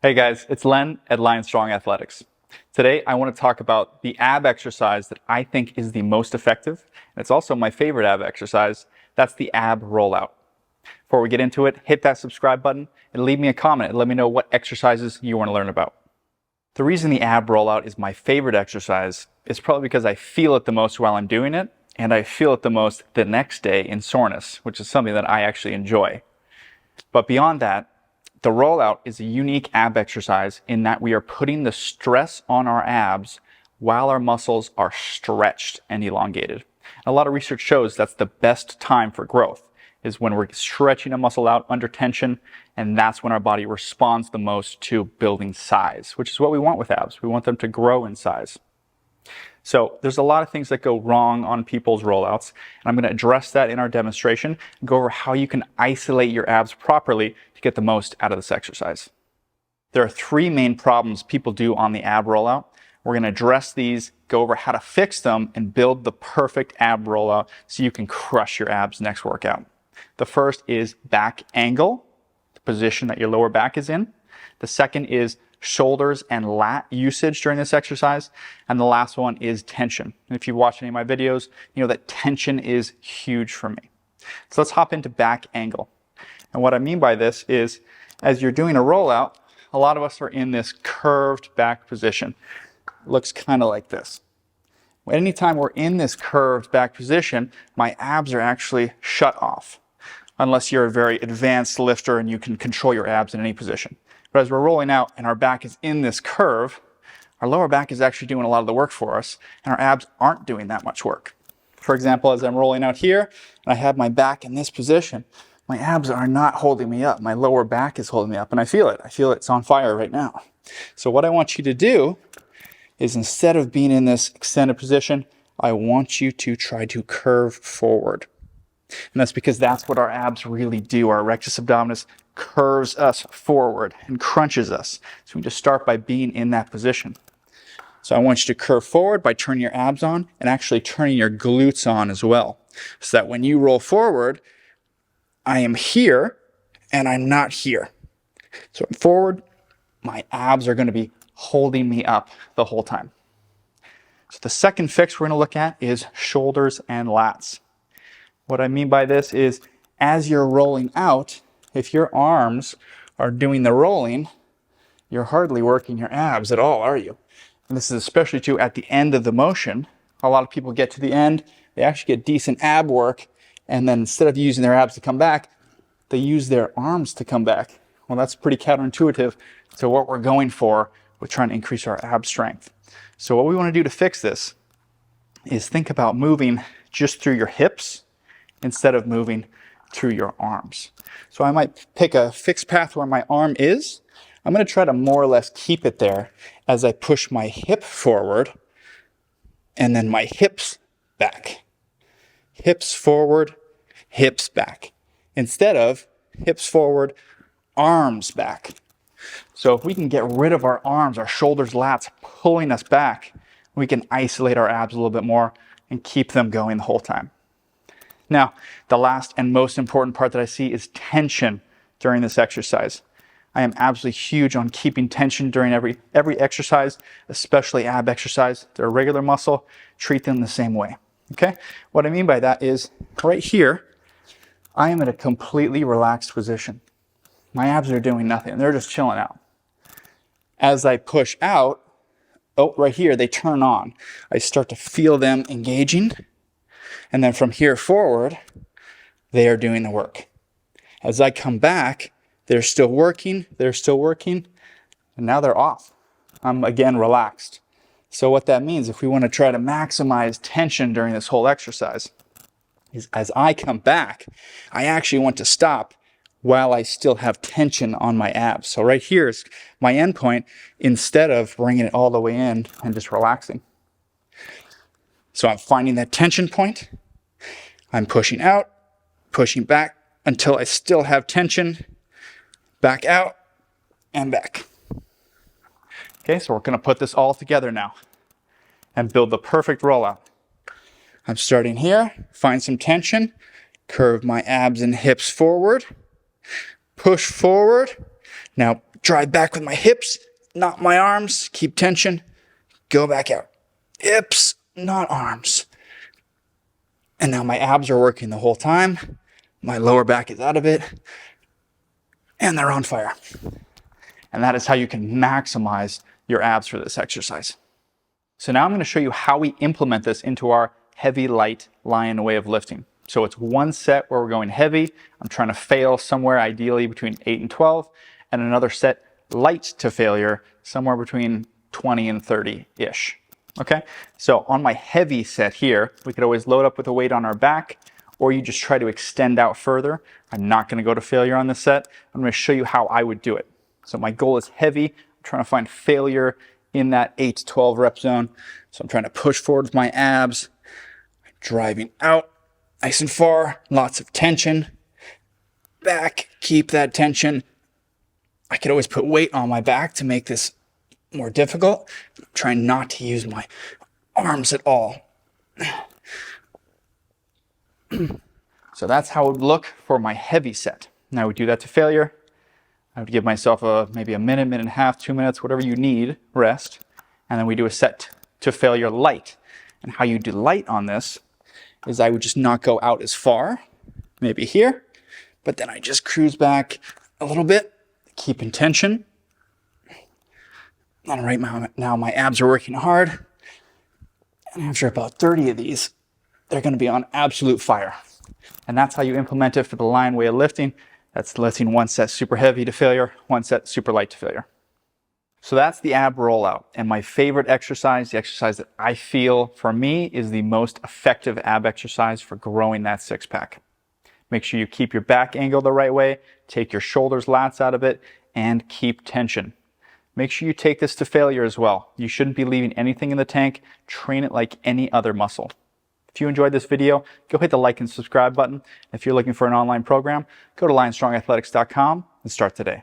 Hey guys, it's Len at Lionstrong Athletics. Today I want to talk about the ab exercise that I think is the most effective, and it's also my favorite ab exercise. That's the ab rollout. Before we get into it, hit that subscribe button and leave me a comment and let me know what exercises you want to learn about. The reason the ab rollout is my favorite exercise is probably because I feel it the most while I'm doing it, and I feel it the most the next day in soreness, which is something that I actually enjoy. But beyond that, the rollout is a unique ab exercise in that we are putting the stress on our abs while our muscles are stretched and elongated. A lot of research shows that's the best time for growth, is when we're stretching a muscle out under tension, and that's when our body responds the most to building size, which is what we want with abs. We want them to grow in size. So there's a lot of things that go wrong on people's rollouts, and I'm going to address that in our demonstration and go over how you can isolate your abs properly to get the most out of this exercise. There are three main problems people do on the ab rollout. We're going to address these, go over how to fix them, and build the perfect ab rollout so you can crush your abs next workout. The first is back angle, the position that your lower back is in. The second is shoulders and lat usage during this exercise. And the last one is tension. And if you've watched any of my videos, you know that tension is huge for me. So let's hop into back angle. And what I mean by this is, as you're doing a rollout, a lot of us are in this curved back position. It looks kind of like this. Anytime we're in this curved back position, my abs are actually shut off, unless you're a very advanced lifter and you can control your abs in any position. But as we're rolling out and our back is in this curve, our lower back is actually doing a lot of the work for us, and our abs aren't doing that much work. For example, as I'm rolling out here, and I have my back in this position, my abs are not holding me up. My lower back is holding me up, and I feel it. I feel it's on fire right now. So what I want you to do is, instead of being in this extended position, I want you to try to curve forward. And that's because that's what our abs really do. Our rectus abdominis curves us forward and crunches us. So we just start by being in that position. So I want you to curve forward by turning your abs on and actually turning your glutes on as well. So that when you roll forward, I am here and I'm not here. So I'm forward, my abs are going to be holding me up the whole time. So the second fix we're going to look at is shoulders and lats. What I mean by this is, as you're rolling out, if your arms are doing the rolling, you're hardly working your abs at all, are you? And this is especially true at the end of the motion. A lot of people get to the end, they actually get decent ab work, and then instead of using their abs to come back, they use their arms to come back. Well, that's pretty counterintuitive to what we're going for with trying to increase our ab strength. So what we want to do to fix this is think about moving just through your hips instead of moving through your arms. So I might pick a fixed path where my arm is. I'm going to try to more or less keep it there as I push my hip forward and then my hips back. Hips forward, hips back. Instead of hips forward, arms back. So if we can get rid of our arms, our shoulders, lats pulling us back, we can isolate our abs a little bit more and keep them going the whole time. Now, the last and most important part that I see is tension during this exercise. I am absolutely huge on keeping tension during every exercise, especially ab exercise. They're a regular muscle, treat them the same way. Okay? What I mean by that is, right here, I am in a completely relaxed position. My abs are doing nothing. They're just chilling out. As I push out, oh, right here, they turn on. I start to feel them engaging. And then from here forward, they are doing the work. As I come back, they're still working, and now they're off. I'm again relaxed. So what that means, if we want to try to maximize tension during this whole exercise, is as I come back, I actually want to stop while I still have tension on my abs. So right here is my end point, instead of bringing it all the way in and just relaxing. So I'm finding that tension point. I'm pushing out, pushing back until I still have tension. Back out and back. Okay, so we're going to put this all together now and build the perfect rollout. I'm starting here, find some tension, curve my abs and hips forward, push forward. Now drive back with my hips, not my arms, keep tension, go back out. Hips, not arms. And now my abs are working the whole time. My lower back is out of it. And they're on fire. And that is how you can maximize your abs for this exercise. So now I'm going to show you how we implement this into our heavy, light lion way of lifting. So it's one set where we're going heavy. I'm trying to fail somewhere ideally between 8 and 12. And another set light to failure somewhere between 20 and 30-ish. Okay, so on my heavy set here, we could always load up with a weight on our back, or you just try to extend out further. I'm not going to go to failure on this set. I'm going to show you how I would do it. So my goal is heavy. I'm trying to find failure in that 8 to 12 rep zone. So I'm trying to push forward with my abs, driving out nice and far, lots of tension. Back, keep that tension. I could always put weight on my back to make this more difficult. I'm trying not to use my arms at all. So that's how it would look for my heavy set. Now I would do that to failure. I would give myself maybe a minute, minute and a half, 2 minutes, whatever you need, rest. And then we do a set to failure light. And how you do light on this is I would just not go out as far, maybe here, but then I just cruise back a little bit, keep in tension. And right now my abs are working hard. And after about 30 of these, they're going to be on absolute fire. And that's how you implement it for the lion way of lifting. That's lifting one set super heavy to failure, one set super light to failure. So that's the ab rollout. And my favorite exercise, the exercise that I feel for me is the most effective ab exercise for growing that six pack. Make sure you keep your back angle the right way, take your shoulders, lats out of it, and keep tension. Make sure you take this to failure as well. You shouldn't be leaving anything in the tank. Train it like any other muscle. If you enjoyed this video, go hit the like and subscribe button. If you're looking for an online program, go to lionstrongathletics.com and start today.